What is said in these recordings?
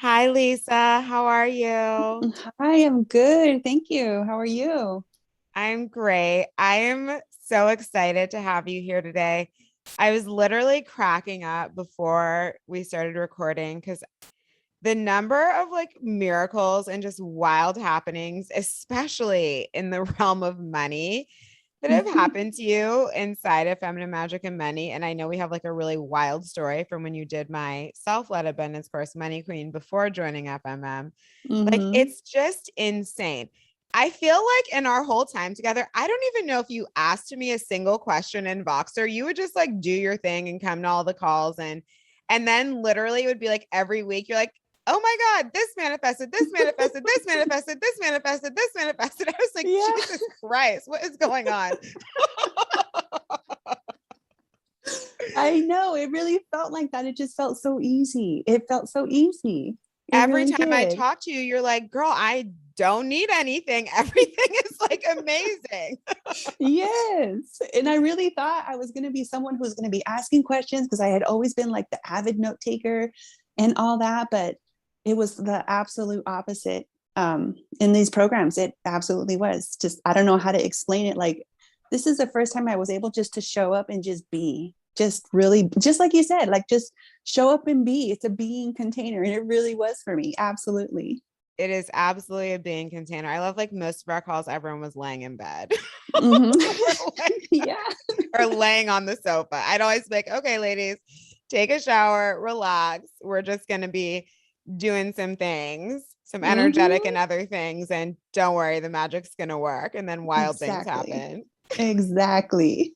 Hi, Lisa. How are you? Hi, I'm good. Thank you. How are you? I'm great. I am so excited to have you here today. I was literally cracking up before we started recording because the number of like miracles and just wild happenings, especially in the realm of money, that have happened to you inside of Feminine Magic and Money. And I know we have like a really wild story from when you did my self-led abundance course, Money Queen, before joining FMM. Like Hmm. it's just insane. I feel like in our whole time together, I don't even know if you asked me a single question in Voxer. You would just like do your thing and come to all the calls and then literally it would be like every week you're like, "Oh my god, this manifested, this manifested, this manifested, this manifested, this manifested." I was like, Yeah, "Jesus Christ, what is going on?" I know. It really felt like that. It just felt so easy. It felt so easy. It Every really time I did. talk to you, you're like, "Girl, I don't need anything. Everything is like amazing." Yes. And I really thought I was going to be someone who was going to be asking questions because I had always been like the avid note taker and all that. But it was the absolute opposite in these programs. It absolutely was. Just, I don't know how to explain it. Like, this is the first time I was able just to show up and just be. Just really, just like you said, like just show up and be. It's a being container. And it really was for me. Absolutely. It is absolutely a being container. I love like most of our calls, everyone was laying in bed Hmm. or, like, Yeah, or laying on the sofa. I'd always be like, "Okay, ladies, take a shower, relax. We're just going to be doing some things, some energetic and hmm. other things. And don't worry, the magic's going to work." And then wild things Exactly. happen. Exactly.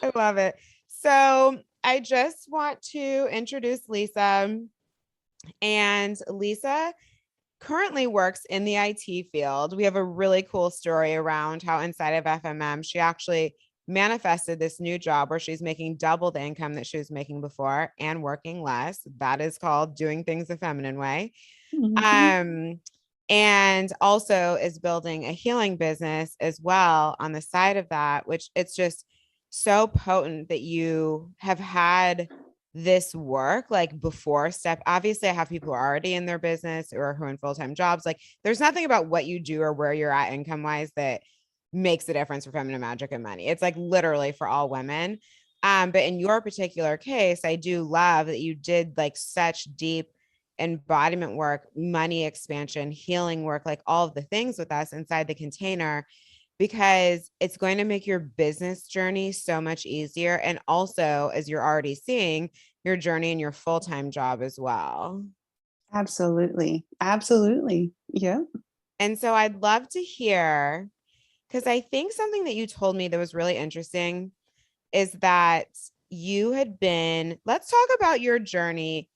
I love it. So I just want to introduce Lisa. And Lisa currently works in the IT field. We have a really cool story around how inside of FMM, she actually manifested this new job where she's making double the income that she was making before and working less. That is called doing things the feminine way. Hmm. Um, and also is building a healing business as well on the side of that, which it's just so potent that you have had this work like before step. Obviously, I have people who are already in their business or who are in full-time jobs. Like there's nothing about what you do or where you're at income wise that makes a difference for feminine magic and money. It's like literally for all women. But in your particular case, I do love that you did like such deep embodiment work, money expansion, healing work, like all of the things with us inside the container, because it's going to make your business journey so much easier. And also, as you're already seeing, your journey in your full time job as well. Absolutely. Absolutely. Yeah. And so I'd love to hear, because I think something that you told me that was really interesting is that you had been, let's talk about your journey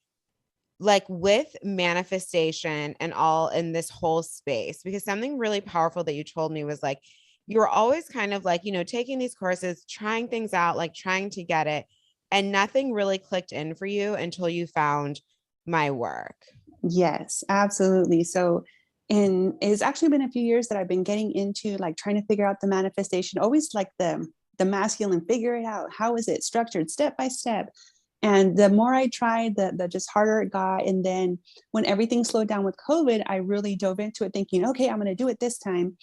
like with manifestation and all in this whole space, because something really powerful that you told me was like you were always kind of like, taking these courses, trying things out, like trying to get it, and nothing really clicked in for you until you found my work. Yes, absolutely. So, and it's actually been a few years that I've been getting into like trying to figure out the manifestation, always like the masculine, figure it out. How is it structured step by step? And the more I tried, the just harder it got. And then when everything slowed down with COVID, I really dove into it thinking, okay, I'm going to do it this time.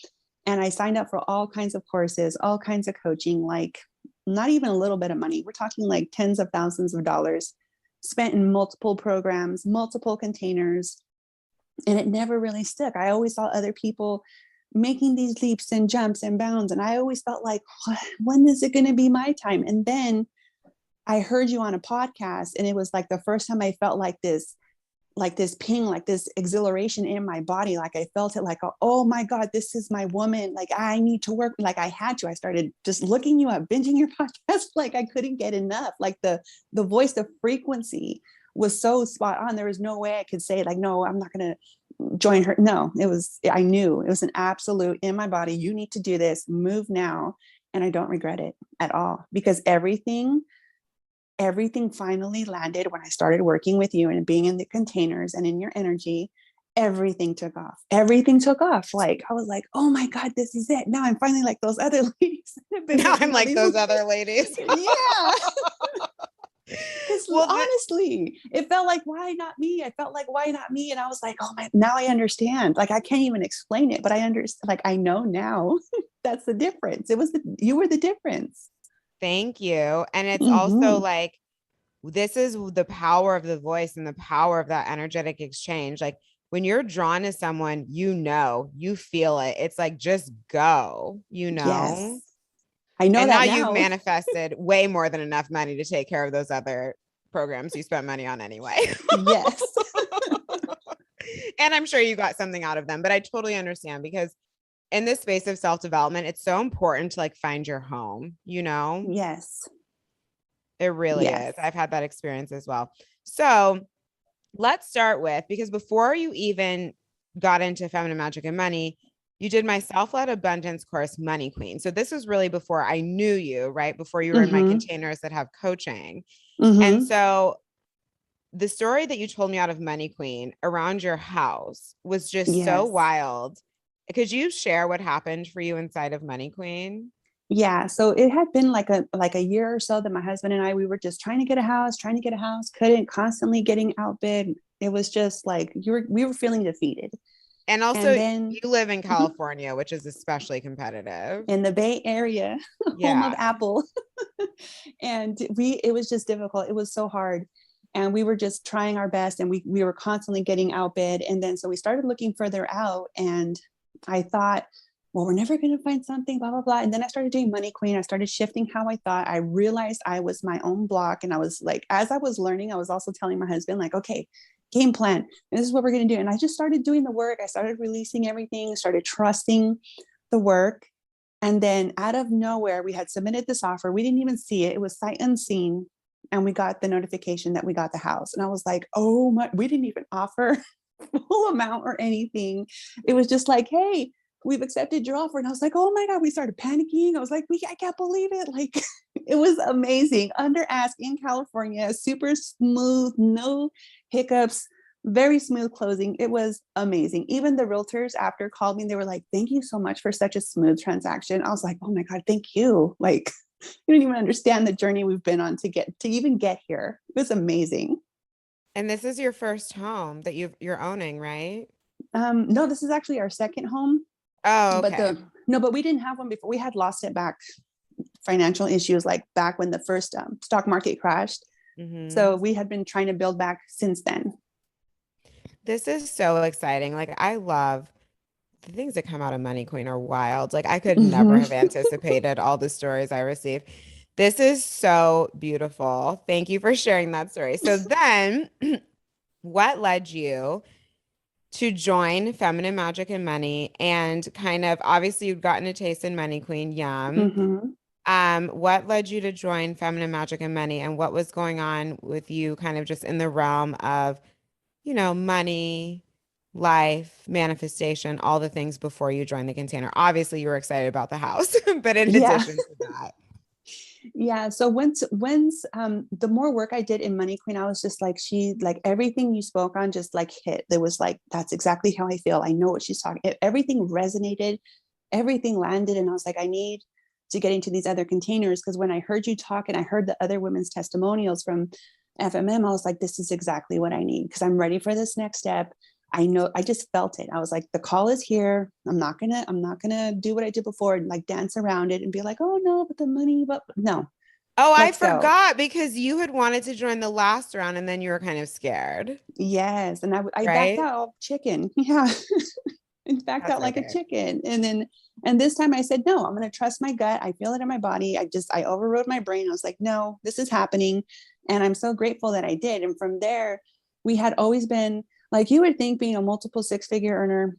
And I signed up for all kinds of courses, all kinds of coaching, like not even a little bit of money. We're talking like tens of thousands of dollars spent in multiple programs, multiple containers, and it never really stuck. I always saw other people making these leaps and jumps and bounds, and I always felt like, when is it going to be my time? And then I heard you on a podcast, and it was like the first time I felt like this ping, like this exhilaration in my body. Like I felt it like, oh my God, this is my woman. Like I need to work. Like I had to. I started just looking you up, binging your podcast. Like I couldn't get enough. Like the voice, the frequency was so spot on. There was no way I could say like, no, I'm not gonna join her. No, it was, I knew it was an absolute in my body. You need to do this, move now. And I don't regret it at all because everything finally landed when I started working with you and being in the containers and in your energy. Everything took off. Everything took off. Like I was like, oh my God, this is it. Now I'm finally like those other ladies that have been Now making I'm all like these. those other ladies. Yeah. Because Well, honestly, it felt like, why not me? I felt like, why not me? And I was like, oh my, now I understand. Like, I can't even explain it, but I understand. Like, I know now that's the difference. You were the difference. thank you. And it's also Mm-hmm. like, this is the power of the voice and the power of that energetic exchange. Like when you're drawn to someone, you feel it. It's like, just go, Yes. I know And now that you've now. manifested way more than enough money to take care of those other programs you spent money on anyway. Yes. And I'm sure you got something out of them, but I totally understand because in this space of self-development, it's so important to like find your home. Yes. It really Yes. is. I've had that experience as well. So let's start with, because before you even got into feminine magic and money, you did my self-led abundance course, Money Queen. So this was really before I knew you, right? Before you were in my Mm-hmm. containers that have coaching. And Mm-hmm. so the story that you told me out of Money Queen around your house was just so Yes. wild. Could you share what happened for you inside of Money Queen? Yeah. So it had been like a year or so that my husband and I, we were just trying to get a house, couldn't, constantly getting outbid. It was just like we were feeling defeated. And And also, then you live in mhm, California, which is especially competitive. in the Bay Area, home of Yeah. Apple. And it was just difficult. It was so hard. And we were just trying our best, and we were constantly getting outbid. And then so we started looking further out, and I thought, well, we're never going to find something, blah blah blah. And then I started doing Money Queen. I started shifting how I thought. I realized I was my own block, and I was like, as I was learning, I was also telling my husband, like, okay, game plan, this is what we're going to do. And I just started doing the work. I started releasing everything, started trusting the work. And then out of nowhere, we had submitted this offer. We didn't even see it. It was sight unseen. And we got the notification that we got the house. And I was like, oh my, we didn't even offer full amount or anything. It was just like, hey, we've accepted your offer. And I was like, oh my God, we started panicking. I was like, I can't believe it. Like, it was amazing. Under ask in California, super smooth, no hiccups, very smooth closing. It was amazing. Even the realtors after called me, they were like, thank you so much for such a smooth transaction. I was like, oh my God, thank you. Like, you don't even understand the journey we've been on to even get here. It was amazing. And this is your first home that you're owning, right? No, this is actually our second home, Oh, but okay. but we didn't have one before. We had lost it back, financial issues, like back when the first stock market crashed. Hmm. So we had been trying to build back since then. This is so exciting. Like I love the things that come out of Money Queen are wild. Like I could never Mhm. have anticipated all the stories I received. This is so beautiful. Thank you for sharing that story. So then, what led you to join Feminine Magic and Money and kind of obviously you'd gotten a taste in Money Queen, yum. Mhm. What led you to join Feminine Magic and Money and what was going on with you kind of just in the realm of, money, life, manifestation, all the things before you joined the container? Obviously, you were excited about the house, but in Yeah. addition to that. Yeah. So once the more work I did in Money Queen, I was just like, she, like, everything you spoke on just like hit. There was like, that's exactly how I feel. I know what she's talking. Everything resonated, everything landed. And I was like, I need to get into these other containers. Because when I heard you talk and I heard the other women's testimonials from FMM, I was like, this is exactly what I need, because I'm ready for this next step. I know, I just felt it. I was like, the call is here. I'm not gonna do what I did before and like dance around it and be like, oh no, but the money, but no, Oh, I let's go. forgot because you had wanted to join the last round and then you were kind of scared, Yes. And I backed right? out chicken. Yeah. And backed That's out like a okay. chicken. And this time I said, no, I'm going to trust my gut. I feel it in my body. I overrode my brain. I was like, no, this is happening. And I'm so grateful that I did. And from there, we had always been, like, you would think, being a multiple six-figure earner,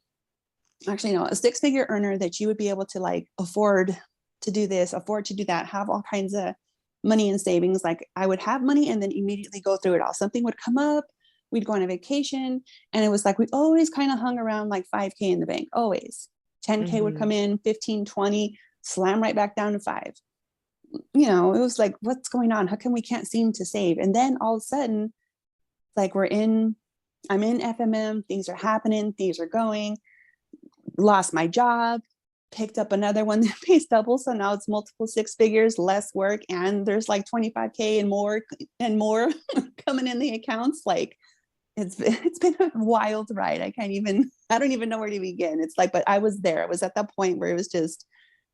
actually no, a six-figure earner, that you would be able to like afford to do this, afford to do that, have all kinds of money and savings. Like, I would have money and then immediately go through it all. Something would come up, we'd go on a vacation, and it was like we always kind of hung around like 5K in the bank, always. 10K would come Hmm. in, 15, 20, slam right back down to 5. It was like, what's going on? How come we can't seem to save? And then all of a sudden, like, I'm in FMM, things are happening, things are going, lost my job, picked up another one that pays double. So now it's multiple six figures, less work, and there's like 25K and more coming in the accounts. Like it's been a wild ride. I don't even know where to begin. It's like, but I was there. I was at that point where it was just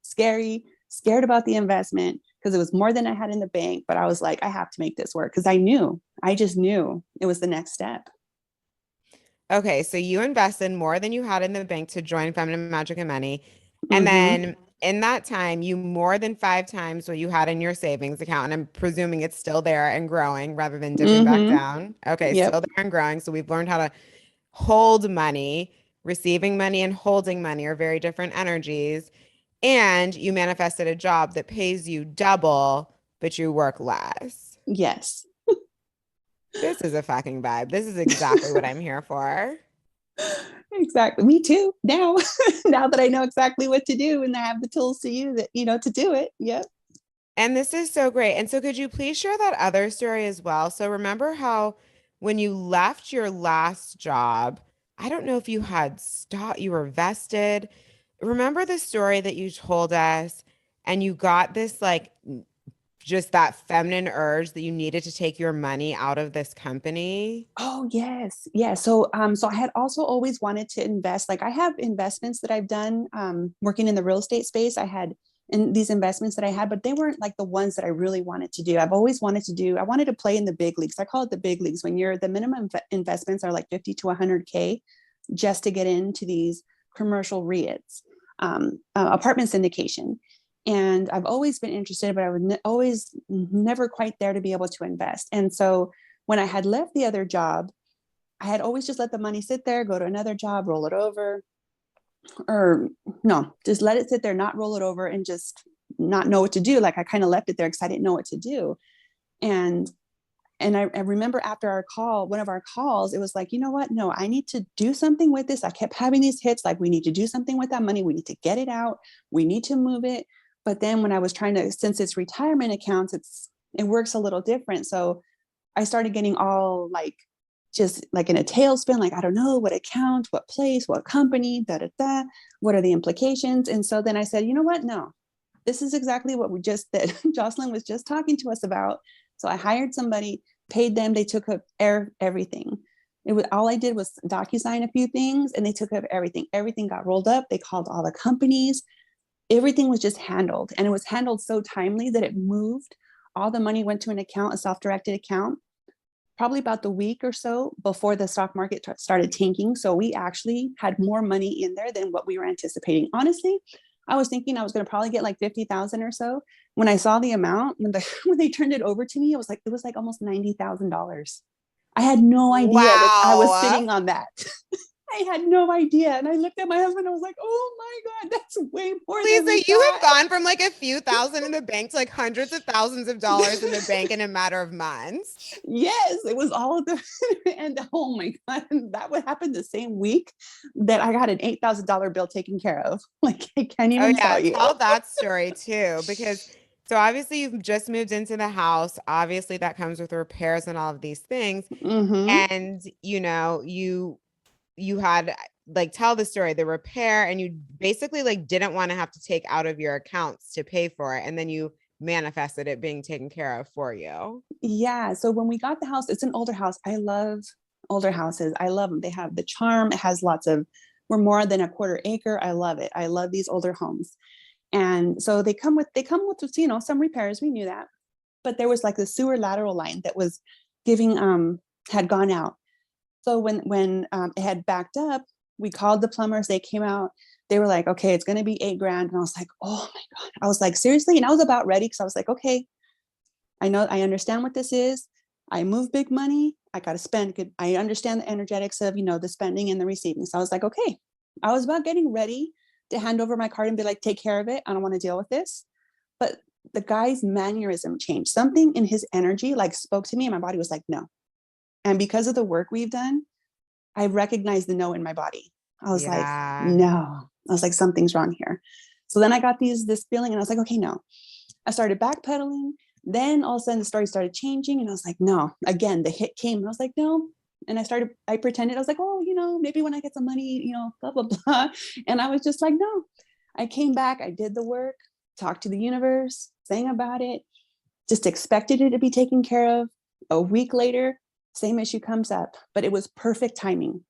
scary, scared about the investment because it was more than I had in the bank. But I was like, I have to make this work because I just knew it was the next step. Okay, so you invested more than you had in the bank to join Feminine Magic and Money. And Mm-hmm. then in that time, you more than five times what you had in your savings account. And I'm presuming it's still there and growing rather than dipping back Mm-hmm. down. Okay, still Yep. there and growing. So we've learned how to hold money. Receiving money and holding money are very different energies. And you manifested a job that pays you double, but you work less. Yes. This is a fucking vibe. This is exactly what I'm here for. Exactly. Me too. Now, now that I know exactly what to do and I have the tools to use it, to do it. Yep. And this is so great. And so could you please share that other story as well? So remember how when you left your last job, I don't know if you had stock, you were vested. Remember the story that you told us and you got this like just that feminine urge that you needed to take your money out of this company? Oh yes. Yeah. So I had also always wanted to invest. Like I have investments that I've done working in the real estate space. I had in these investments that I had, but they weren't like the ones that I really wanted to do. I wanted to play in the big leagues. I call it the big leagues when the minimum investments are like 50 to 100K just to get into these commercial REITs, apartment syndication. And I've always been interested, but I would always never quite there to be able to invest. And so when I had left the other job, I had always just let the money sit there, go to another job, roll it over, or no, just let it sit there, not roll it over, and just not know what to do. Like I kind of left it there because I didn't know what to do. And I remember after one of our calls, it was like, you know what? No, I need to do something with this. I kept having these hits, like we need to do something with that money. We need to get it out. We need to move it. But then when I was trying to, since it's retirement accounts, it works a little different. So I started getting all like just like in a tailspin, like I don't know what account, what place, what company, da da da, what are the implications? And so then I said, you know what? No, this is exactly what we just did. Jocelyn was just talking to us about. So I hired somebody, paid them, they took up everything. It was all I did was DocuSign a few things and they took up everything. Everything got rolled up. They called all the companies. Everything was just handled. And it was handled so timely that it moved. All the money went to an account, a self-directed account, probably about the week or so before the stock market started tanking. So we actually had more money in there than what we were anticipating. Honestly, I was thinking I was going to probably get like 50,000 or so. When I saw the amount, when they turned it over to me, it was like almost $90,000. I had no idea that I was Wow. sitting on that. I had no idea. And I looked at my husband and I was like, oh my God, that's way more than we Lisa, you have thought. gone from like a few thousand in the bank to like hundreds of thousands of dollars in the bank in a matter of months. Yes, it was all of the and oh my God, that would happen the same week that I got an $8,000 bill taken care of. Like I can't Oh even yeah, tell you. tell that story too, because so obviously you've just moved into the house. Obviously that comes with repairs and all of these things. Mm-hmm. And you had like tell the story, the repair, and you basically like didn't want to have to take out of your accounts to pay for it. And then you manifested it being taken care of for you. Yeah. So when we got the house, it's an older house. I love older houses. I love them. They have the charm. It has we're more than a quarter acre. I love it. I love these older homes. And so they come with some repairs. We knew that. But there was like the sewer lateral line that was giving had gone out. So when it had backed up, we called the plumbers. They came out. They were like, okay, it's going to be 8 grand. And I was like, oh my God. I was like, seriously? And I was about ready because I was like, okay, I understand what this is. I move big money. I got to spend. I understand the energetics of, the spending and the receiving. So I was like, okay, I was about getting ready to hand over my card and be like, take care of it. I don't want to deal with this. But the guy's mannerism changed. Something in his energy like spoke to me and my body was like, no. And because of the work we've done, I recognized the no in my body. I was like, Yeah. no. I was like, something's wrong here. So then I got this feeling and I was like, okay, no. I started backpedaling. Then all of a sudden the story started changing and I was like, no. Again, the hit came and I was like, no. And I pretended, I was like, oh, maybe when I get some money, blah, blah, blah. And I was just like, no. I came back, I did the work, talked to the universe, sang about it, just expected it to be taken care of. A week later, same issue comes up, but it was perfect timing.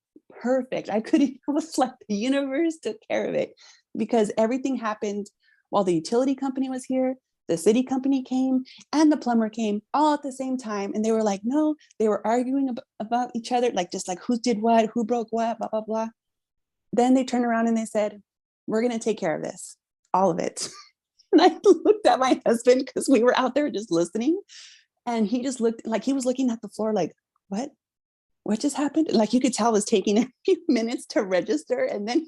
Perfect. I couldn't, it was like the universe took care of it because everything happened while the utility company was here, the city company came, and the plumber came all at the same time. And they were like, no, they were arguing about each other, like just like who did what, who broke what, blah, blah, blah. Then they turned around and they said, we're going to take care of this, all of it. And I looked at my husband because we were out there just listening. And he just looked like he was looking at the floor like, what? What just happened? Like you could tell it was taking a few minutes to register. And then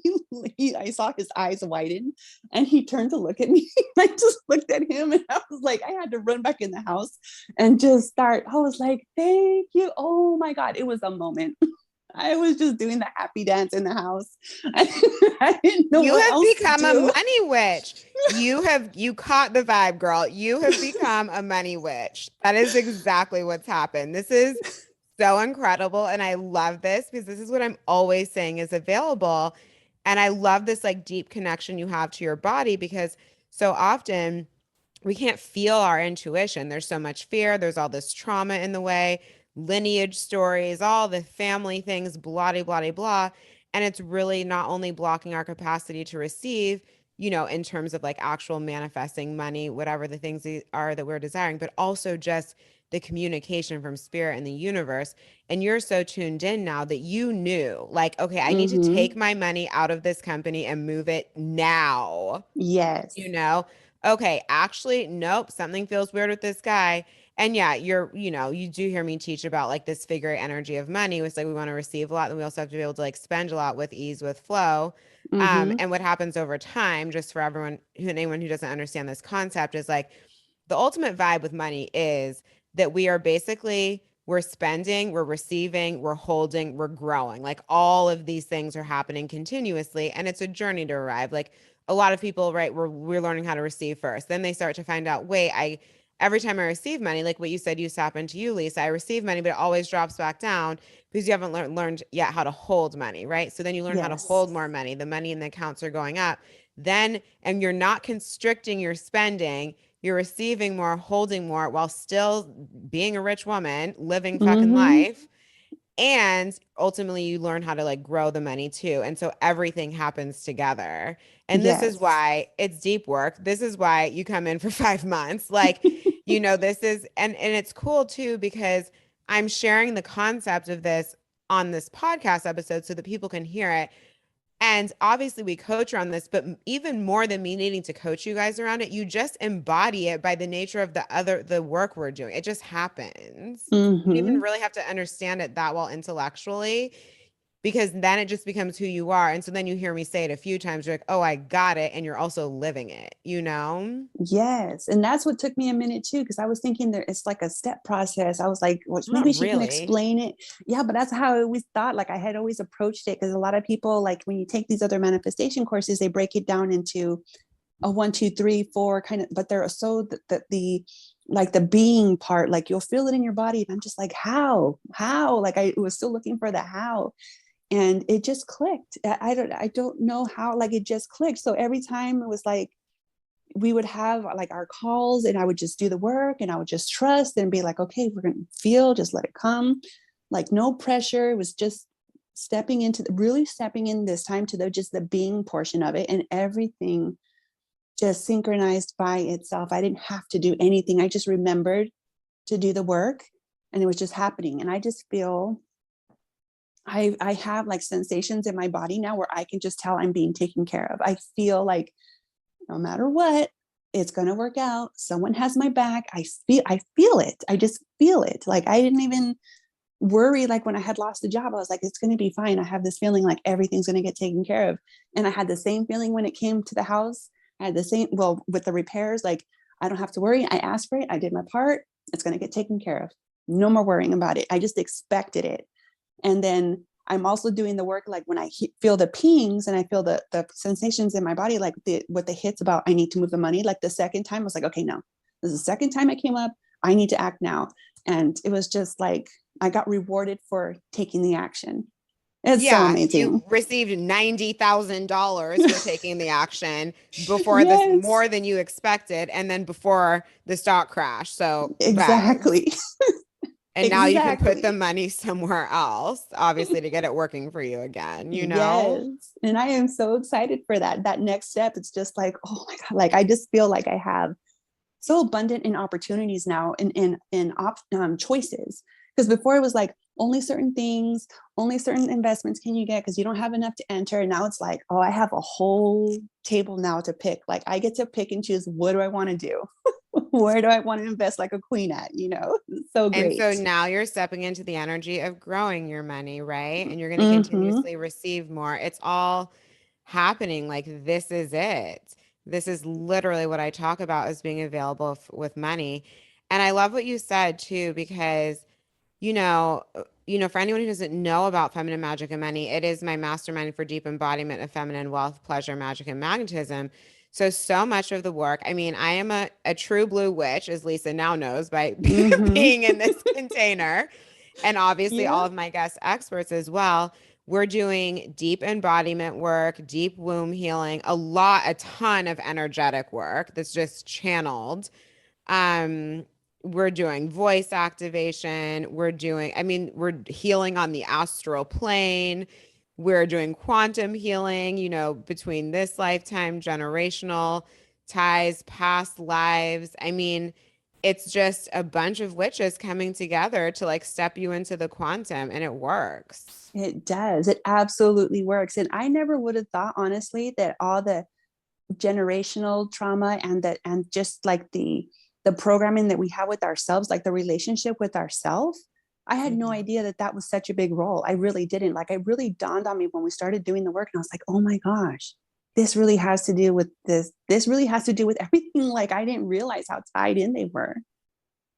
I saw his eyes widen and he turned to look at me. I just looked at him and I was like, I had to run back in the house and just start. I was like, thank you. Oh my God. It was a moment. I was just doing the happy dance in the house. I didn't know You what have else to become a do. money witch. You caught the vibe, girl. You have become a money witch. That is exactly what's happened. This is so incredible. And I love this because this is what I'm always saying is available. And I love this like deep connection you have to your body because so often we can't feel our intuition. There's so much fear. There's all this trauma in the way, lineage stories, all the family things, blah, blah, blah, blah. And it's really not only blocking our capacity to receive, in terms of like actual manifesting money, whatever the things are that we're desiring, but also just the communication from spirit and the universe. And you're so tuned in now that you knew, like, okay, I need to Mm-hmm. take my money out of this company and move it now Yes. you know, okay, actually, nope, something feels weird with this guy. And yeah, you do hear me teach about like this figure energy of money. It's like we want to receive a lot, and we also have to be able to like spend a lot with ease, with flow. Mm-hmm. And what happens over time, just for anyone who doesn't understand this concept, is like the ultimate vibe with money is that we are basically we're spending, we're receiving, we're holding, we're growing. Like all of these things are happening continuously, and it's a journey to arrive. Like a lot of people, right, we're learning how to receive first. Then they start to find out, wait, I every time I receive money, like what you said used to happen to you, Lisa, I receive money, but it always drops back down because you haven't learned yet how to hold money, right? So then you learn how to Yes. hold more money. The money in the accounts are going up. Then, and you're not constricting your spending, you're receiving more, holding more while still being a rich woman, living fucking Mm-hmm. life. And ultimately, you learn how to like grow the money too. And so everything happens together. And this is Yes. why it's deep work. This is why you come in for 5 months. Like, this is, and it's cool too, because I'm sharing the concept of this on this podcast episode so that people can hear it. And obviously, we coach around this, but even more than me needing to coach you guys around it, you just embody it by the nature of the work we're doing. It just happens. You don't even Mm-hmm. really have to understand it that well intellectually, because then it just becomes who you are. And so then you hear me say it a few times, you're like, oh, I got it. And you're also living it, you know? Yes. And that's what took me a minute too, because I was thinking there it's like a step process. I was like, well, maybe Not she can really. explain it. Yeah, but that's how I always thought. Like I had always approached it because a lot of people, like when you take these other manifestation courses, they break it down into a 1, 2, 3, 4 kind of, but they're so that the like the being part, like you'll feel it in your body. And I'm just like, how? Like I was still looking for the how. And it just clicked. I don't know how, like it just clicked. So every time it was like we would have like our calls and I would just do the work and I would just trust and be like, okay, we're going to feel, just let it come. Like no pressure. It was just really stepping in this time to just the being portion of it. And everything just synchronized by itself. I didn't have to do anything. I just remembered to do the work and it was just happening. And I just feel I have like sensations in my body now where I can just tell I'm being taken care of. I feel like no matter what, it's going to work out. Someone has my back. I feel it. I just feel it. Like I didn't even worry. Like when I had lost a job, I was like, it's going to be fine. I have this feeling like everything's going to get taken care of. And I had the same feeling when it came to the house. I had the same, well, with the repairs, like I don't have to worry. I asked for it. I did my part. It's going to get taken care of. No more worrying about it. I just expected it. And then I'm also doing the work like when I feel the pings and I feel the sensations in my body, like what the hits about I need to move the money. Like the second time I was like, okay, no, this is the second time it came up. I need to act now. And it was just like I got rewarded for taking the action. It's so Yeah, you amazing. received $90,000 for taking the action before this, Yes, more than you expected, and then before the stock crash. So bags. exactly. And now you can put the Exactly. money somewhere else, obviously, to get it working for you again, you know? Yes. And I am so excited for that next step. It's just like, oh my God, like I just feel like I have so abundant in opportunities now in choices. Because before it was like only certain things, only certain investments can you get because you don't have enough to enter. And now it's like, oh, I have a whole table now to pick. Like I get to pick and choose, what do I want to do? Where do I want to invest like a queen at? It's so And great. so now you're stepping into the energy of growing your money, right? And you're going to Mm-hmm. continuously receive more. It's all happening. Like, this is it. This is literally what I talk about as being available with money. And I love what you said too, because for anyone who doesn't know about feminine magic and money, it is my mastermind for deep embodiment of feminine wealth, pleasure, magic, and magnetism. So much of the work, I mean, I am a true blue witch, as Lisa now knows by Mm-hmm. being in this container, and obviously Yeah. all of my guest experts as well. We're doing deep embodiment work, deep womb healing, a ton of energetic work that's just channeled. um, we're doing voice activation. We're healing on the astral plane. We're doing quantum healing, between this lifetime, generational ties, past lives. I mean, it's just a bunch of witches coming together to like step you into the quantum, and it works. It does. It absolutely works. And I never would have thought, honestly, that all the generational trauma and just like the programming that we have with ourselves, like the relationship with ourselves, I had no Mhm. idea that that was such a big role. I really didn't. Like it really dawned on me when we started doing the work, and I was like, oh my gosh, this really has to do with this really has to do with everything. Like I didn't realize how tied in they were.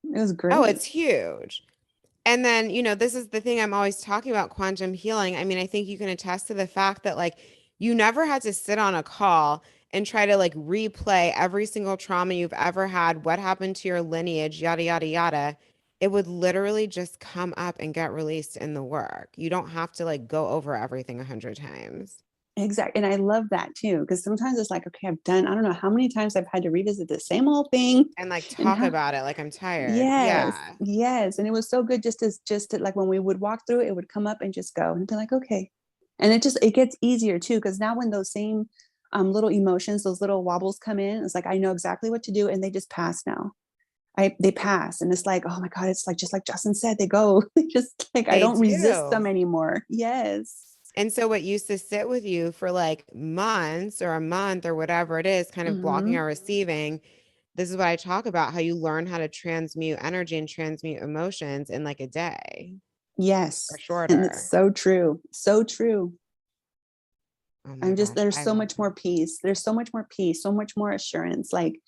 It was Oh, great. it's huge. And then, this is the thing I'm always talking about, quantum healing. I mean, I think you can attest to the fact that like you never had to sit on a call and try to like replay every single trauma you've ever had, what happened to your lineage, yada, yada, yada. It would literally just come up and get released in the work. You don't have to like go over everything 100 times Exactly. And I love that too, because sometimes it's like, okay, I don't know how many times I've had to revisit the same old thing. and like And talk how, about it like I'm tired. yes, Yeah. yes. And it was so good just to like when we would walk through it, it would come up and just go and be like, okay. And it gets easier too, because now when those same little emotions, those little wobbles come in, it's like I know exactly what to do and they just pass now. They pass and it's like, oh my God, it's like just like Justin said, they go. They just like I They don't resist do. them anymore. Yes. And so what used to sit with you for like months or a month or whatever it is, kind of blocking Hmm. or receiving, this is what I talk about, how you learn how to transmute energy and transmute emotions in like a day or Yes. And it's shorter. so true. So true. Oh my I'm just, gosh, there's I so love much it. more peace. There's so much more peace, so much more assurance. Like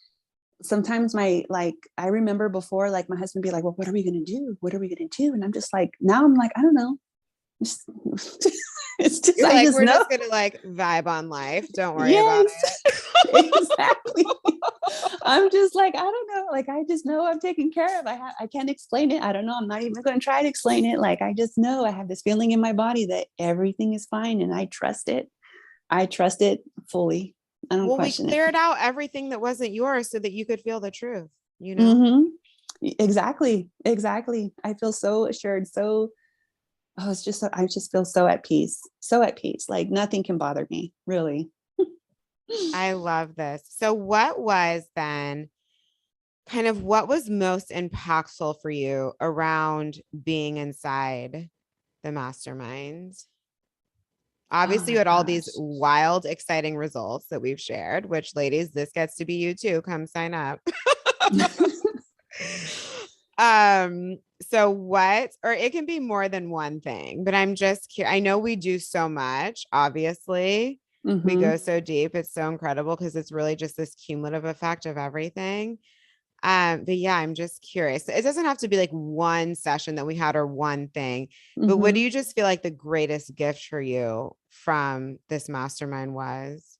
sometimes I remember before, like my husband be like, well, what are we going to do? What are we going to do? And I'm just like, now I'm like, I don't know. It's just, You're I like, just we're know. just gonna like vibe on life. Don't worry about Yes, exactly. it. I'm just like, I don't know. Like, I just know I'm taken care of. I can't explain it. I don't know. I'm not even going to try to explain it. Like, I just know I have this feeling in my body that everything is fine and I trust it. I trust it fully. I don't Well, we question it. cleared out everything that wasn't yours so that you could feel the truth, you know? Hmm. Exactly. Exactly. I feel so assured. So, oh, it's just, I just feel so at peace. So at peace. Like, nothing can bother me, really. I love this. So what was then kind of what was most impactful for you around being inside the mastermind? Oh Obviously, you my had all these gosh. wild, exciting results that we've shared, which, ladies, this gets to be you too. Come sign up. So what, or it can be more than one thing, but I'm just curious. I know we do so much, obviously. We go Hmm. so deep. It's so incredible because it's really just this cumulative effect of everything. But yeah, I'm just curious. It doesn't have to be like one session that we had or one thing, but what do Hmm. you just feel like the greatest gift for you from this mastermind was?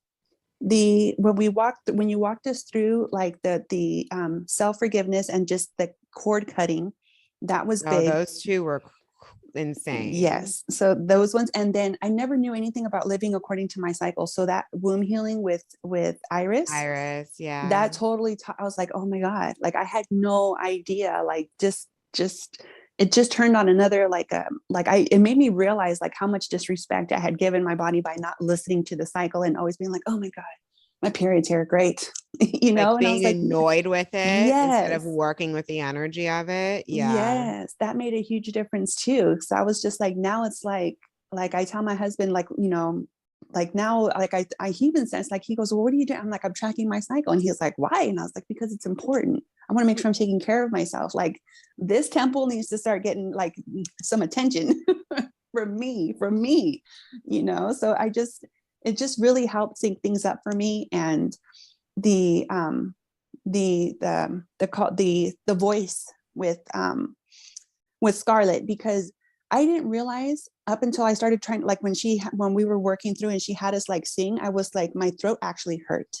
When you walked us through like the self forgiveness and just the cord cutting, that was Oh, big. those two were insane. Yes. So those ones. And then I never knew anything about living according to my cycle. So that womb healing with Iris, Iris, yeah. that totally I was like, oh my God, like I had no idea. Like just it just turned on another like I it made me realize like how much disrespect I had given my body by not listening to the cycle and always being like, oh my God, my period's here, great. Like And I was being like, annoyed with it instead of yes. working with the energy of it. Yeah. Yes, that made a huge difference too. So I was just like, now it's like I tell my husband, like, like now, like I he even says, like, he goes, well, what are you doing? I'm like, I'm tracking my cycle. And he's like, why? And I was like, because it's important. I want to make sure I'm taking care of myself. Like this temple needs to start getting like some attention from me, So it just really helped sync things up for me. And the the voice with Scarlett, because I didn't realize up until I started trying, like when we were working through and she had us like sing, I was like, my throat actually hurt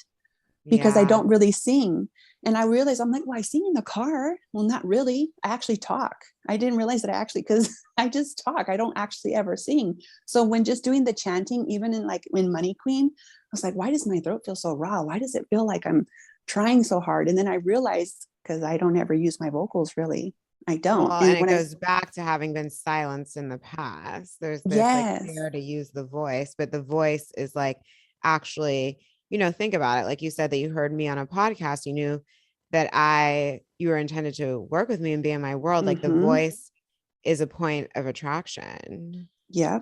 because I Yeah. don't really sing. And I realized, I'm like, well, I sing in the car. Well, not really. I actually talk. I didn't realize that because I just talk. I don't actually ever sing. So when just doing the chanting, even in Money Queen, I was like, why does my throat feel so raw? Why does it feel like I'm trying so hard? And then I realized, because I don't ever use my vocals really. I don't. Well, and And it when I, goes back to having been silenced in the past. There's this like yes, fear to use the voice, but the voice is like actually, think about it. Like you said that you heard me on a podcast, you knew that you were intended to work with me and be in my world. Like the mm-hmm, voice is a point of attraction. yeah.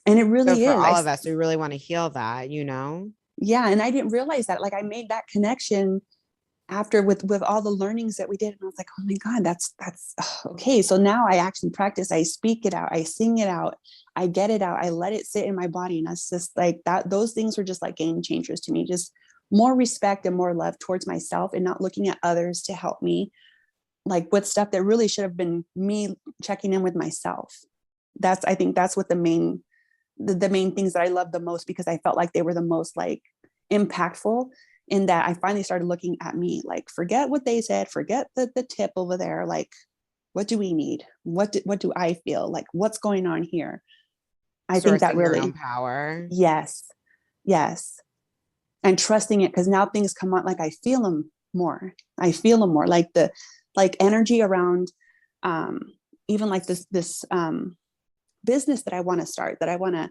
And it So really for is. all of us, we really want to heal that. Yeah. And I didn't realize that. Like I made that connection after with all the learnings that we did, and I was like, oh my God, that's okay. So now I actually practice. I speak it out. I sing it out. I get it out. I let it sit in my body, and that's just like that. Those things were just like game changers to me. Just more respect and more love towards myself, and not looking at others to help me, like with stuff that really should have been me checking in with myself. I think that's what the main things that I loved the most, because I felt like they were the most like impactful, in that I finally started looking at me, like, forget what they said, forget the tip over there. Like, what do we need? What do I feel like? What's going on here? I think that Sourcing your own really, power. yes, yes. And trusting it, because now things come on, like I feel them more. I feel them more, like like energy around, um, even like this business that I want to start, that I want to,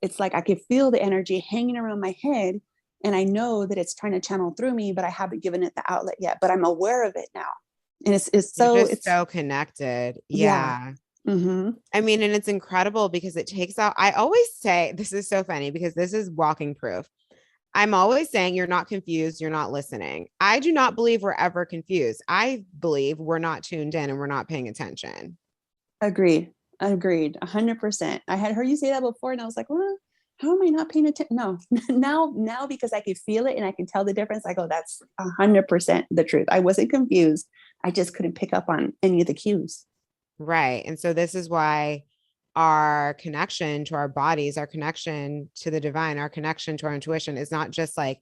it's like I could feel the energy hanging around my head, and I know that it's trying to channel through me, but I haven't given it the outlet yet, but I'm aware of it now. And You're just it's so connected. yeah. Yeah. Mm-hmm. I mean, and it's incredible because it takes out, I always say, this is so funny because this is walking proof. I'm always saying you're not confused, you're not listening. I do not believe we're ever confused. I believe we're not tuned in and we're not paying attention. Agreed 100%. I had heard you say that before, and I was like, well, how am I not paying attention? No. Now because I could feel it and I can tell the difference, I go, that's 100% the truth. I wasn't confused. I just couldn't pick up on any of the cues. Right. And so this is why our connection to our bodies, our connection to the divine, our connection to our intuition is not just like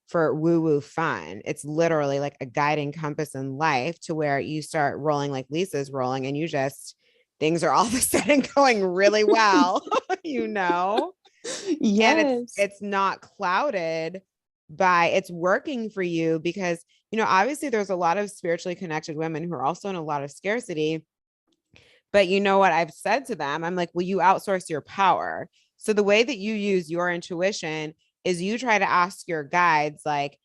for woo woo fun. It's literally like a guiding compass in life, to where you start rolling like Lisa's rolling and things are all of a sudden going really well, you know? And Yes. it's not clouded by, it's working for you because, obviously there's a lot of spiritually connected women who are also in a lot of scarcity. But you know what I've said to them? I'm like, well, you outsource your power. So the way that you use your intuition is you try to ask your guides, like,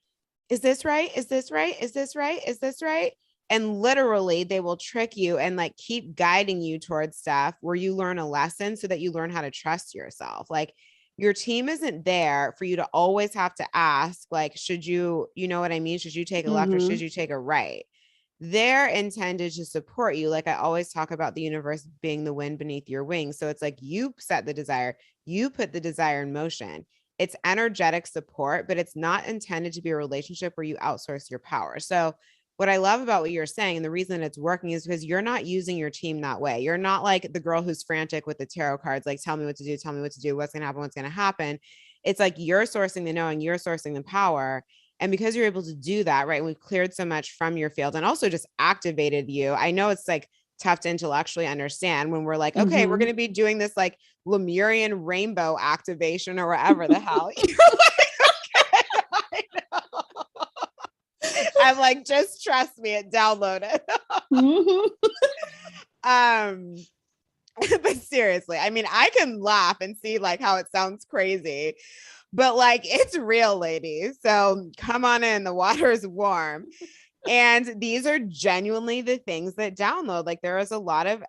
is this right? Is this right? Is this right? Is this right? And literally, they will trick you and like keep guiding you towards stuff where you learn a lesson so that you learn how to trust yourself. Like, your team isn't there for you to always have to ask, like, you know what I mean? Should you take a left or should Mm-hmm. you take a right? They're intended to support you. Like I always talk about the universe being the wind beneath your wings. So it's like you set the desire, you put the desire in motion. It's energetic support, but it's not intended to be a relationship where you outsource your power. So what I love about what you're saying, and the reason it's working, is because you're not using your team that way. You're not like the girl who's frantic with the tarot cards, like, tell me what to do, tell me what to do, what's going to happen, what's going to happen. It's like you're sourcing the knowing, you're sourcing the power. And because you're able to do that, right, and we've cleared so much from your field and also just activated you. I know it's like tough to intellectually understand when we're like, okay, we're Mm-hmm. going to be doing this like Lemurian rainbow activation or whatever the hell. You're like, okay, I know. I'm like, just trust me, it downloaded. Mm-hmm. um, but seriously, I mean, I can laugh and see like how it sounds crazy, but like it's real, ladies. So come on in, the water is warm. And these are genuinely the things that download. Like there is a lot of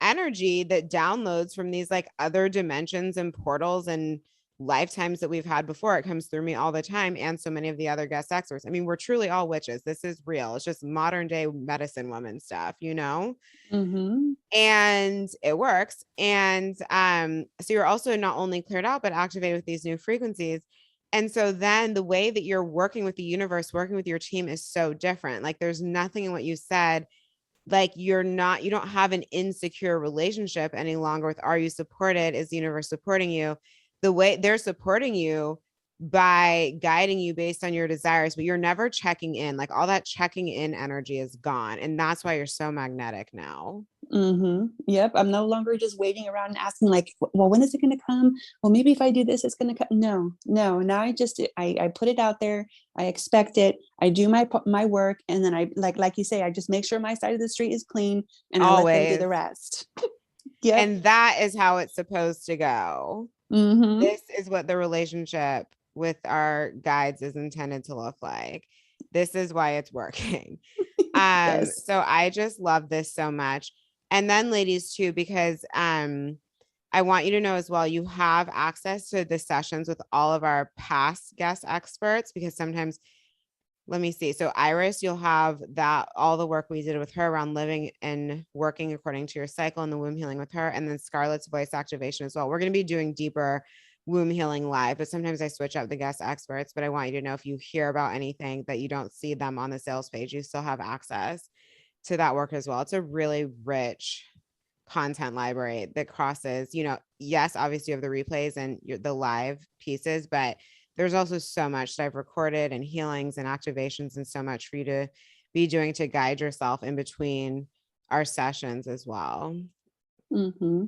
energy that downloads from these like other dimensions and portals and lifetimes that we've had before. It comes through me all the time, and so many of the other guest experts. I mean, we're truly all witches. This is real. It's just modern day medicine woman stuff, you know? Mm-hmm. And it works. And so you're also not only cleared out but activated with these new frequencies. And so then the way that you're working with the universe, working with your team is so different. Like there's nothing in what you said, like you don't have an insecure relationship any longer with are you supported, is the universe supporting you, the way they're supporting you by guiding you based on your desires, but you're never checking in. Like all that checking in energy is gone, and that's why you're so magnetic now. Mm-hmm. Yep. I'm no longer just waiting around and asking like, well, when is it going to come? Well, maybe if I do this, it's going to come. No, no. Now I put it out there. I expect it. I do my work. And then I, like you say, I just make sure my side of the street is clean and I let them do Always. the rest. Yep. And that is how it's supposed to go. Mm-hmm. This is what the relationship with our guides is intended to look like. This is why it's working. Yes. So I just love this so much. And then ladies too, because I want you to know as well, you have access to the sessions with all of our past guest experts, because sometimes, let me see. So Iris, you'll have that, all the work we did with her around living and working according to your cycle and the womb healing with her. And then Scarlett's voice activation as well. We're going to be doing deeper womb healing live, but sometimes I switch up the guest experts. But I want you to know, if you hear about anything that you don't see them on the sales page, you still have access to that work as well. It's a really rich content library that crosses, yes, obviously you have the replays and the live pieces, but there's also so much that I've recorded and healings and activations and so much for you to be doing to guide yourself in between our sessions as well. Mm-hmm.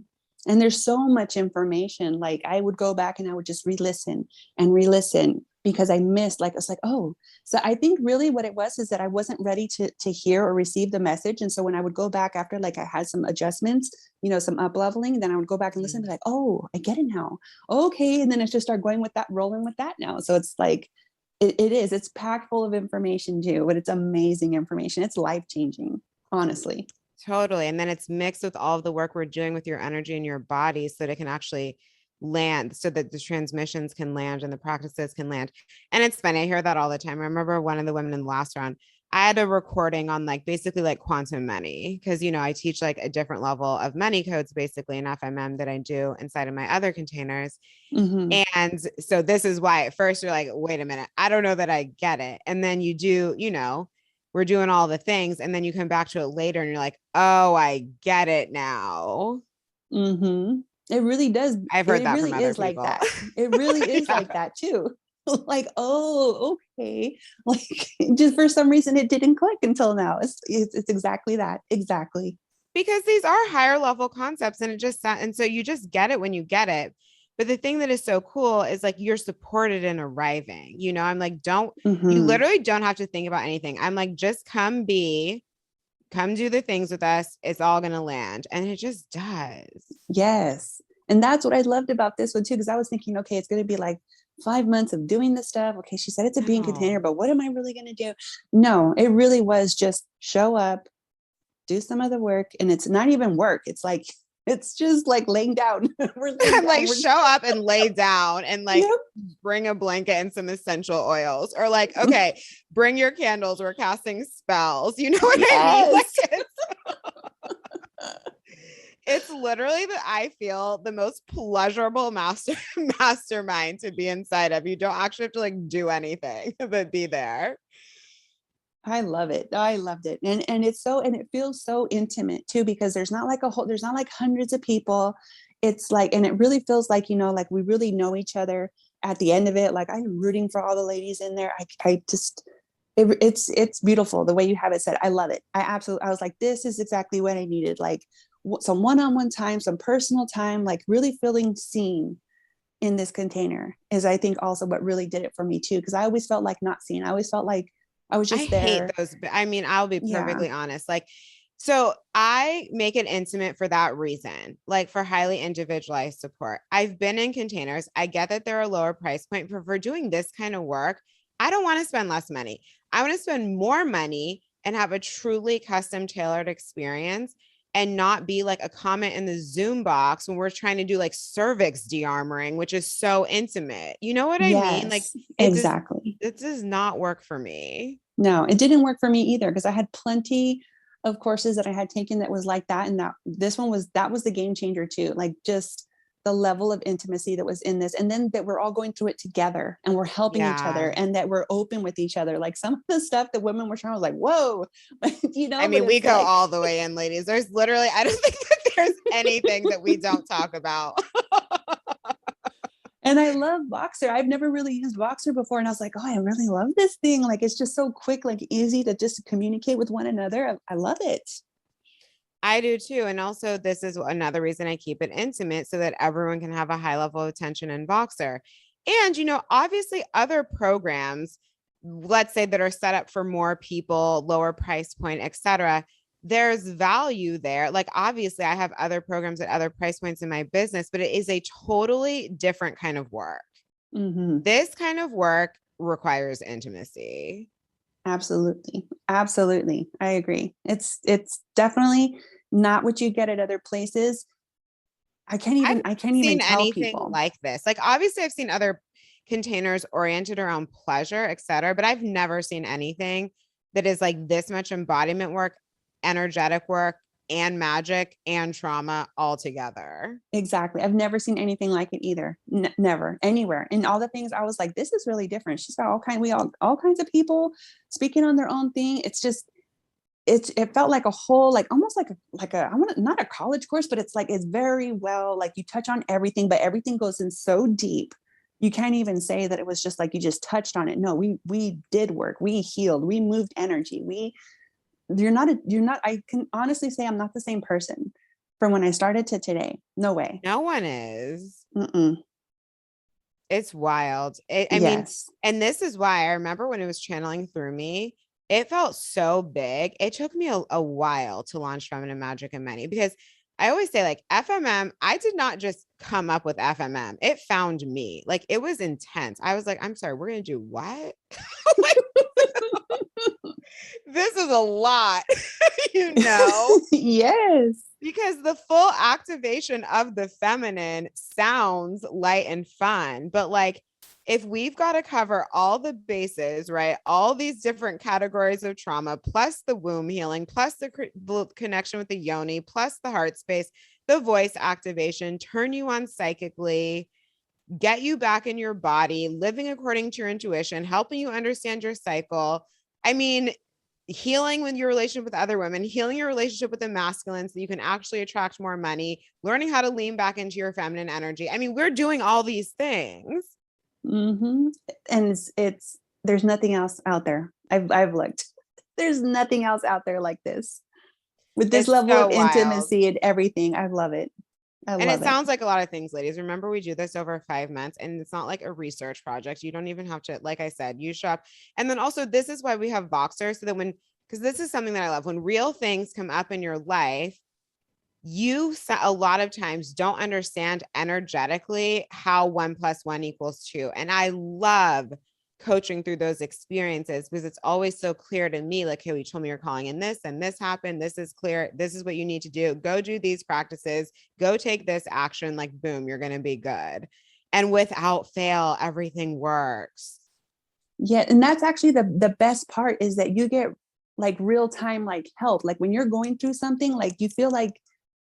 And there's so much information. Like I would go back and I would just re-listen and re-listen because I missed, like, it's like, oh, so I think really what it was is that I wasn't ready to hear or receive the message. And so when I would go back after, like I had some adjustments, some up leveling, then I would go back and listen and be like, oh, I get it now. Okay. And then it's just start going with that, rolling with that now. So it's like, it's packed full of information too, but it's amazing information. It's life-changing, honestly. Totally. And then it's mixed with all of the work we're doing with your energy and your body so that it can actually land, so that the transmissions can land and the practices can land. And it's funny, I hear that all the time. I remember one of the women in the last round, I had a recording on like basically like quantum many, because I teach like a different level of many codes basically in FMM that I do inside of my other containers. Mm-hmm. And so this is why at first you're like, wait a minute, I don't know that I get it. And then you do, we're doing all the things. And then you come back to it later and you're like, oh, I get it now. Mm-hmm. It really does. I've heard It that from really other is like people. that. It really is Yeah. like that too. Like, oh, okay. Like just for some reason it didn't click until now. It's exactly that. Exactly. Because these are higher level concepts, and so you just get it when you get it. But the thing that is so cool is like you're supported in arriving. I'm like, you Mm-hmm. literally don't have to think about anything. I'm like, just come do the things with us. It's all going to land. And it just does. Yes. And that's what I loved about this one too, because I was thinking, okay, it's going to be like 5 months of doing this stuff. Okay, she said it's a being container, No. but what am I really going to do? No, it really was just show up, do some of the work, and it's not even work. It's just like laying down. We're laying I'm down. like, show up and lay down and like Yep. bring a blanket and some essential oils, or like, okay, bring your candles. We're casting spells. You know what I mean? Like Yes. it's literally that I feel the most pleasurable mastermind to be inside of. You don't actually have to like do anything but be there. I love it. I loved it. And it feels so intimate too, because there's not like hundreds of people. It's like, and it really feels like, like we really know each other at the end of it. Like I'm rooting for all the ladies in there. I just, It's beautiful the way you have it said. I love it. I was like, this is exactly what I needed. Like some one-on-one time, some personal time, like really feeling seen in this container is, I think, also what really did it for me too. Cause I always felt like not seen. I always felt like I was I just hate there. those. I mean, I'll be Yeah. perfectly honest. Like, so I make it intimate for that reason, like for highly individualized support. I've been in containers. I get that they're a lower price point, but for doing this kind of work, I don't want to spend less money. I want to spend more money and have a truly custom tailored experience and not be like a comment in the Zoom box when we're trying to do like cervix de-armoring, which is so intimate. You know what I mean? Like Yes, it does, exactly. it does not work for me. No, it didn't work for me either because I had plenty of courses that I had taken that was like that. And that this one was, that was the game changer too. Like just the level of intimacy that was in this. And then that we're all going through it together and we're helping each other Yeah. and that we're open with each other. Like some of the stuff that women were trying, I was like, whoa, I but mean, we it's go like, all the way in, ladies. There's literally, I don't think that there's anything that we don't talk about. and I love Boxer. I've never really used Boxer before. And I was like, oh, I really love this thing. Like it's just so quick, like easy to just communicate with one another. I love it. I do too. And also, this is another reason I keep it intimate so that everyone can have a high level of attention in Voxer. And, obviously, other programs, let's say that are set up for more people, lower price point, etc. There's value there. Like, obviously, I have other programs at other price points in my business, but it is a totally different kind of work. Mm-hmm. This kind of work requires intimacy. Absolutely. Absolutely. I agree. It's definitely not what you get at other places. I've I never can't even seen tell anything people. like this. Like, obviously, I've seen other containers oriented around pleasure, etc., but I've never seen anything that is like this much embodiment work, energetic work, and magic and trauma all together. Exactly. I've never seen anything like it either. Never, anywhere. And all the things I was like, this is really different. She's got all kinds of people speaking on their own thing. It's just it felt like a whole, like almost like a I want to, not a college course, but it's like it's very well, like you touch on everything, but everything goes in so deep. You can't even say that it was just like you just touched on it. No, we did work, we healed, we moved energy. You're not, I can honestly say I'm not the same person from when I started to today. No way. No one is. Mm-mm. It's wild. I mean, Yes. and this is why I remember when it was channeling through me, it felt so big. It took me a while to launch Feminine Magic and Money because I always say, like, FMM, I did not just come up with FMM. It found me. Like, it was intense. I was like, I'm sorry, we're going to do what? Like, this is a lot, you know? Yes. Because the full activation of the feminine sounds light and fun, but like if we've got to cover all the bases, right? All these different categories of trauma, plus the womb healing, plus the connection with the yoni, plus the heart space, the voice activation, turn you on psychically, get you back in your body, living according to your intuition, helping you understand your cycle. I mean, healing with your relationship with other women, healing your relationship with the masculine so you can actually attract more money, learning how to lean back into your feminine energy. I mean, we're doing all these things. Mm-hmm. And it's there's nothing else out there. I've looked. There's nothing else out there like this. With this It's level of so wild. intimacy and everything. I love it. I And it love it. sounds like a lot of things, ladies. Remember, we do this over 5 months and it's not like a research project. You don't even have to, like I said, you show up. And then also, this is why we have Voxer so that because this is something that I love, when real things come up in your life, you a lot of times don't understand energetically how 1 + 1 = 2. And I love coaching through those experiences because it's always so clear to me, like, hey, you told me you're calling in this and this happened. This is clear. This is what you need to do. Go do these practices, go take this action, like boom, you're going to be good. And without fail, everything works. Yeah, and that's actually the best part is that you get like real time like help. Like when you're going through something, like you feel like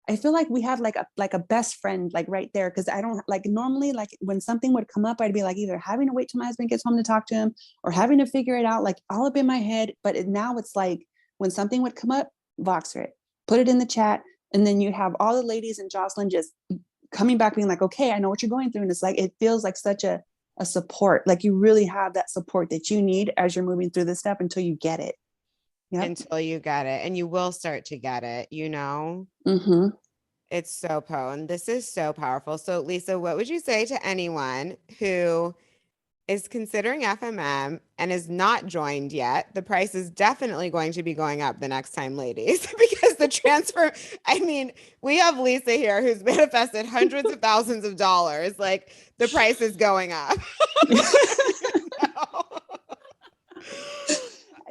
I feel like we have like a best friend like right there because I don't like normally like when something would come up I'd be like either having to wait till my husband gets home to talk to him or having to figure it out like all up in my head. But now it's like when something would come up, Voxer it, put it in the chat, and then you have all the ladies and Jocelyn just coming back being like, okay, I know what you're going through, and it's like it feels like such a a support. Like you really have that support that you need as you're moving through this stuff until you get it. Yep. Until you get it, and you will start to get it, you know? Mm-hmm. It's so potent. This is so powerful. So, Lisa, what would you say to anyone who is considering FMM and is not joined yet? The price is definitely going to be going up the next time, ladies, because the transfer, I mean, we have Lisa here who's manifested hundreds of thousands of dollars. Like the price is going up.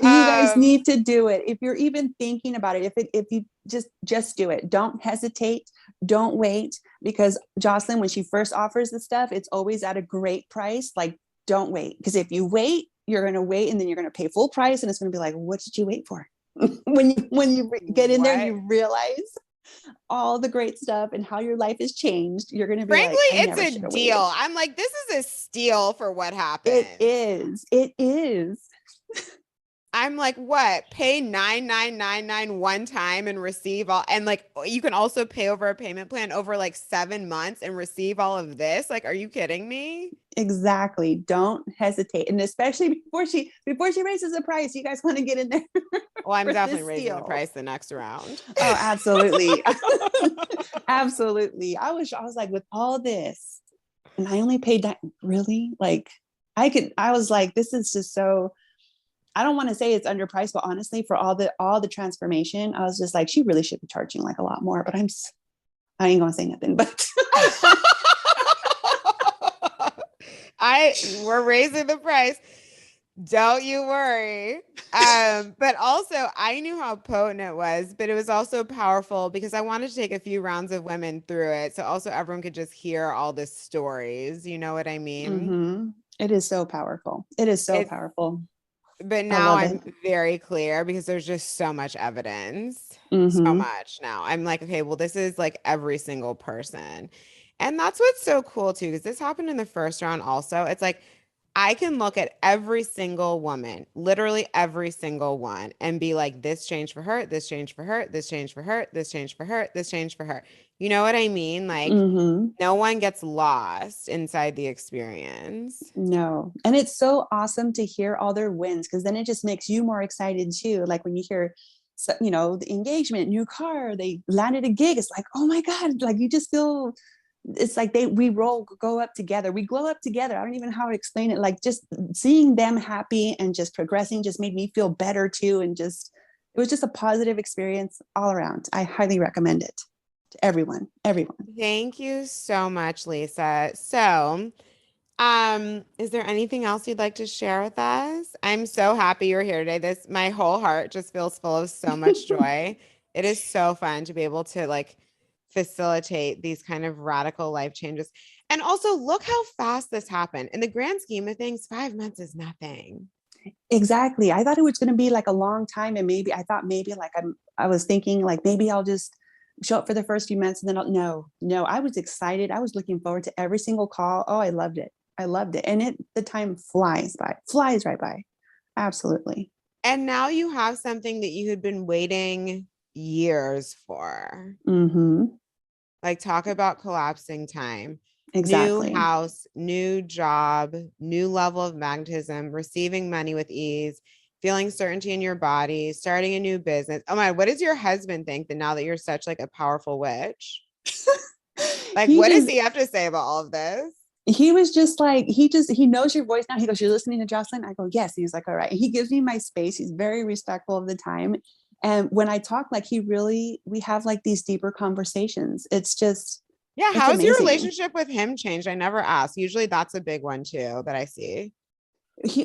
You guys need to do it. If you're even thinking about it, if you just do it. Don't hesitate. Don't wait, because Jocelyn, when she first offers the stuff, it's always at a great price. Like, don't wait, because if you wait, you're going to wait, and then you're going to pay full price, and it's going to be like, what did you wait for? when you get in there and you realize all the great stuff and how your life has changed, you're going to be frankly, like, it's a deal. Waited. I'm like, this is a steal for what happened. It is. It is. I'm like, what? Pay $9,999 one time and receive all, and like you can also pay over a payment plan over like 7 months and receive all of this. Like, are you kidding me? Exactly. Don't hesitate. And especially before she raises the price, you guys want to get in there. Well, I'm definitely raising the price the next round. Oh, absolutely. Absolutely. I was like, with all this, and I only paid that, really? Like I was like, this is just so, I don't want to say it's underpriced, but honestly, for all the transformation, I was just like, she really should be charging like a lot more, but I ain't gonna say nothing, but we're raising the price. Don't you worry. But also I knew how potent it was, but it was also powerful because I wanted to take a few rounds of women through it. So also everyone could just hear all the stories. You know what I mean? Mm-hmm. It is so powerful. It is so powerful. But now I'm very clear because there's just so much evidence, so much now. I'm like, okay, well, this is like every single person. And that's what's so cool too, because this happened in the first round also. It's like, I can look at every single woman, literally every single one, and be like, this changed for her, this changed for her, this changed for her, this changed for her, this changed for her. You know what I mean? Like, no one gets lost inside the experience. No. And it's so awesome to hear all their wins, because then it just makes you more excited too. Like when you hear, the engagement, new car, they landed a gig. It's like, oh my God, like you just feel, it's like we go up together. We glow up together. I don't even know how to explain it. Like just seeing them happy and just progressing just made me feel better too. And just, it was just a positive experience all around. I highly recommend it to everyone. Thank you so much, Lisa. So, is there anything else you'd like to share with us? I'm so happy you're here today. My whole heart just feels full of so much joy. It is so fun to be able to like facilitate these kind of radical life changes. And also look how fast this happened. In the grand scheme of things, 5 months is nothing. Exactly. I thought it was going to be like a long time. And I thought maybe like I was thinking like, maybe I'll just show up for the first few months and then no, I was excited. I was looking forward to every single call. Oh, I loved it. And the time flies right by. Absolutely. And now you have something that you had been waiting years for. Like, talk about collapsing time. Exactly. New house, new job, new level of magnetism, receiving money with ease, feeling certainty in your body, starting a new business. Oh my, what does your husband think that now that you're such like a powerful witch? Like, what does he have to say about all of this? He was just like, he knows your voice now. He goes, you're listening to Jocelyn? I go, yes. He's like, all right. He gives me my space. He's very respectful of the time. And when I talk, like we have like these deeper conversations. It's just, yeah. How's your relationship with him changed? I never asked. Usually that's a big one too, that I see.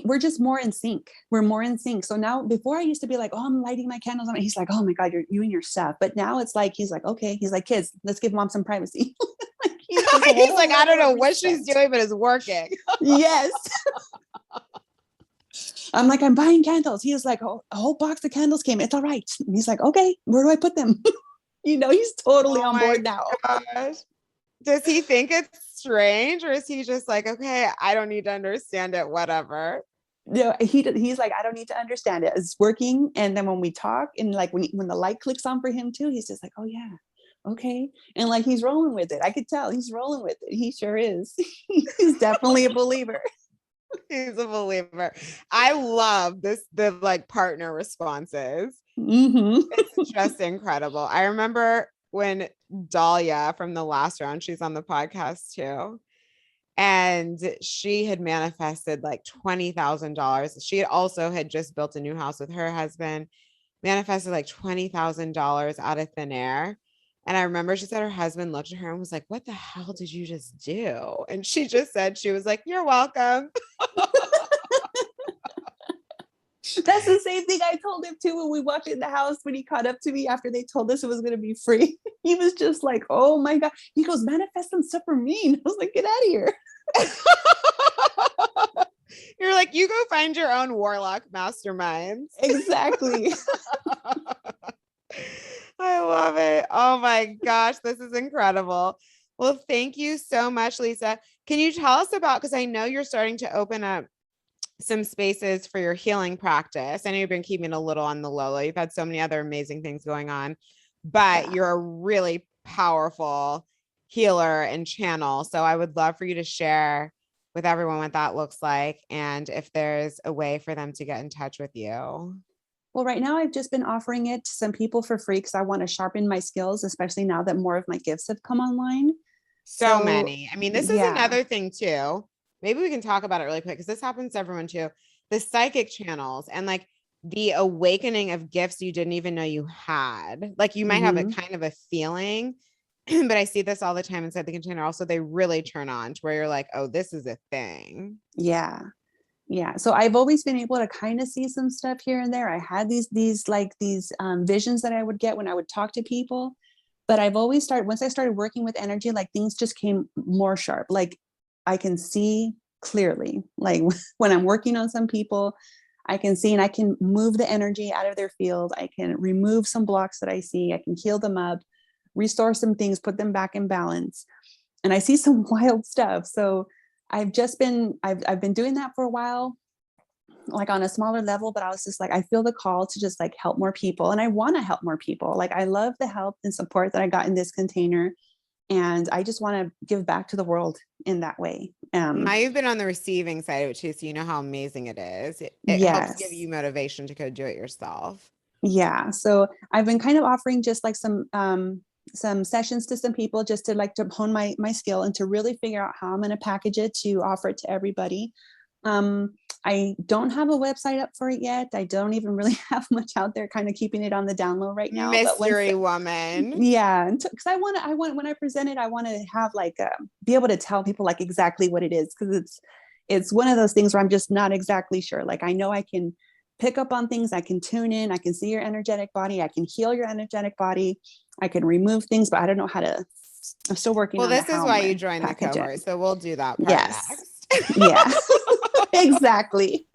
We're just more in sync. We're more in sync. So now, before I used to be like, oh, I'm lighting my candles on. He's like, oh my God, you and your stuff. But now it's like, he's like, okay. He's like, kids, let's give mom some privacy. Like, he's like, I don't know what she's doing, but it's working. Yes. I'm like, I'm buying candles. He was like, oh, a whole box of candles came. It's all right. And he's like, okay, where do I put them? He's totally on board now. Gosh. Does he think it's strange, or is he just like, okay, I don't need to understand it, whatever? No, he's like, I don't need to understand it. It's working. And then when we talk, and like when the light clicks on for him too, he's just like, oh yeah, okay. And like he's rolling with it. I could tell he's rolling with it. He sure is. He's definitely a believer. He's a believer. I love this, the like partner responses. Hmm. It's just incredible. I remember when Dahlia from the last round, she's on the podcast too. And she had manifested like $20,000. She also had just built a new house with her husband, manifested like $20,000 out of thin air. And I remember she said her husband looked at her and was like, "What the hell did you just do?" And she just said, she was like, "You're welcome." That's the same thing I told him too when we walked in the house, when he caught up to me after they told us it was going to be free. He was just like, oh my God. He goes, manifest some stuff for me. And I was like, get out of here. You're like, you go find your own warlock masterminds. Exactly. I love it. Oh my gosh, this is incredible. Well, thank you so much, Lisa. Can you tell us about, because I know you're starting to open up some spaces for your healing practice. I know you've been keeping a little on the low. You've had so many other amazing things going on, but Yeah. you're a really powerful healer and channel. So I would love for you to share with everyone what that looks like and if there's a way for them to get in touch with you. Well, right now I've just been offering it to some people for free because I want to sharpen my skills, especially now that more of my gifts have come online. So So many. I mean, this is yeah. another thing too. Maybe we can talk about it really quick because this happens to everyone too. The psychic channels and like the awakening of gifts you didn't even know you had. Like you might have a Hmm. kind of a feeling, but I see this all the time inside the container. Also, they really turn on to where you're like, oh, this is a thing. Yeah. Yeah. So I've always been able to kind of see some stuff here and there. I had these visions that I would get when I would talk to people, but I've always started, once I started working with energy, like things just came more sharp. Like I can see clearly, like when I'm working on some people, I can see and I can move the energy out of their field. I can remove some blocks that I see. I can heal them up, restore some things, put them back in balance. And I see some wild stuff. So I've been doing that for a while, like on a smaller level, but I was just like, I feel the call to just like help more people. And I want to help more people. Like I love the help and support that I got in this container. And I just want to give back to the world in that way. Now you've been on the receiving side of it too, so you know how amazing it is. It helps give Yes. you motivation to go do it yourself. Yeah. So I've been kind of offering just like some sessions to some people just to like to hone my skill and to really figure out how I'm going to package it to offer it to everybody. Um, I don't have a website up for it yet. I don't even really have much out there, kind of keeping it on the down low right now. But once, Mystery woman. yeah, because I want when I present it, I want to have like be able to tell people like exactly what it is because it's one of those things where I'm just not exactly sure. Like I know I can pick up on things, I can tune in, I can see your energetic body, I can heal your energetic body, I can remove things, but I don't know how to. I'm still working Well, on the this is how I'm why you going to joined the package it. cohort. So we'll do that part Yes. next. Yeah. Exactly.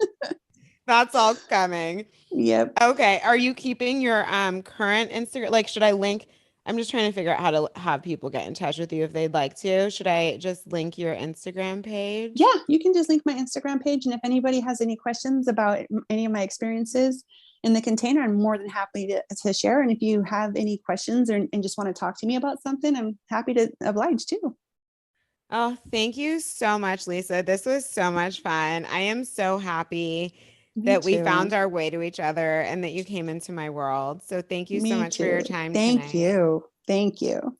That's all coming. Yep. Okay. Are you keeping your current Instagram? Like, should I link? I'm just trying to figure out how to have people get in touch with you if they'd like to. Should I just link your Instagram Yeah, page? you can just link my Instagram page. And if anybody has any questions about any of my experiences in the container, I'm more than happy to share. And if you have any questions and just want to talk to me about something, I'm happy to oblige too. Oh, thank you so much, Lisa. This was so much fun. I am so happy Me that we too. found our way to each other and that you came into my world. So thank you so Me much for too. your time Thank tonight. you. Thank you.